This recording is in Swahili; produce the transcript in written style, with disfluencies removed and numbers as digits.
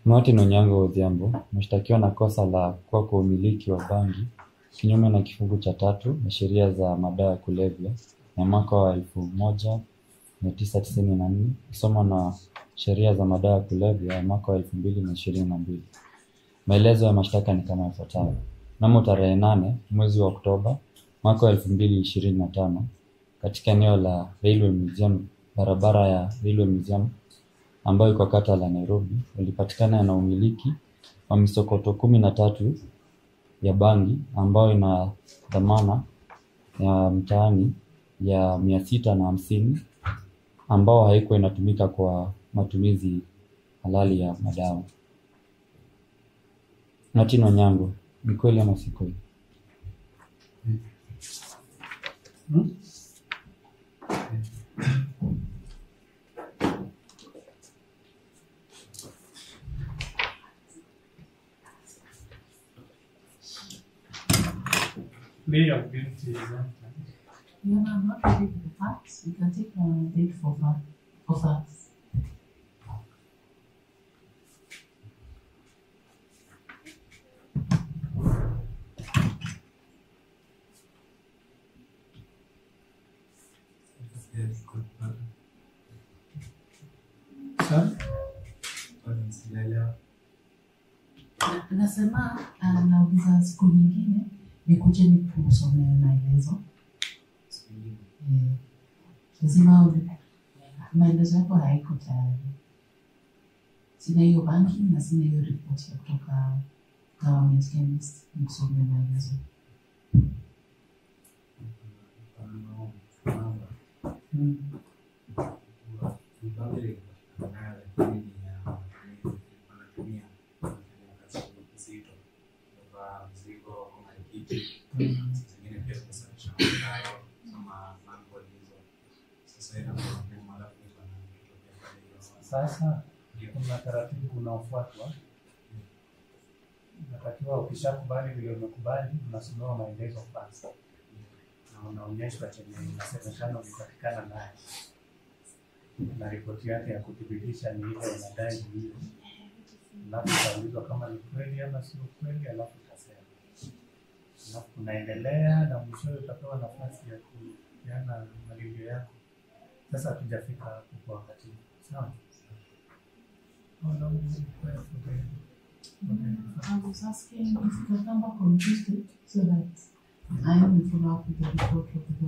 Martin Onyango Odhiambo mshtakiwa na kosa la kuwa kwa umiliki wa bangi kinyume na kifungu cha 3 na sheria za madawa ya kulevya ya mwaka wa 1994 kusoma na sheria za madawa ya kulevya ya mwaka wa 2022. Maelezo ya mashtaka ni kama ifuatavyo. Mnamo tarehe 8 mwezi wa Oktoba mwaka wa 2025 katika eneo la Railway Museum, barabara ya Railway Museum ambayo iko kata la Nairobi, ulipatikana na umiliki wa misokoto 13 ya bangi ambayo ina dhamana ya mtaani ya 650 ambao haikuwa inatumika kwa matumizi halali ya madawa. Martin Onyango, ni kweli ama si kweli? May of guilty is not. You are not ready with the facts. You can take a date for facts. Nasema nauliza siku nyingine nikujeni kusomea maelezo. Nasema maelezo yako haiko tayari. Sina hiyo banki na sina hiyo report ya kutoka government chemist nikusomea maelezo. Sasa kuna taratibu unaofuatwa. Unatakiwa ukishakubali vile umekubali, unasomewa maelezo kwanza. Na unaonyeshwa chenye inasemekana ulipatikana naye. Na ripoti yake ya kuthibitisha ni ile unadai hiyo. Alafu utaulizwa kama ni kweli ama sio kweli, alafu utasema. Alafu unaendelea na mwishowe utapewa nafasi ya kupeana malilio yako. Sasa hatujafika hapo kwa wakati. Sawa? I was asking if you can come back on Tuesday so that I will follow up with the report of the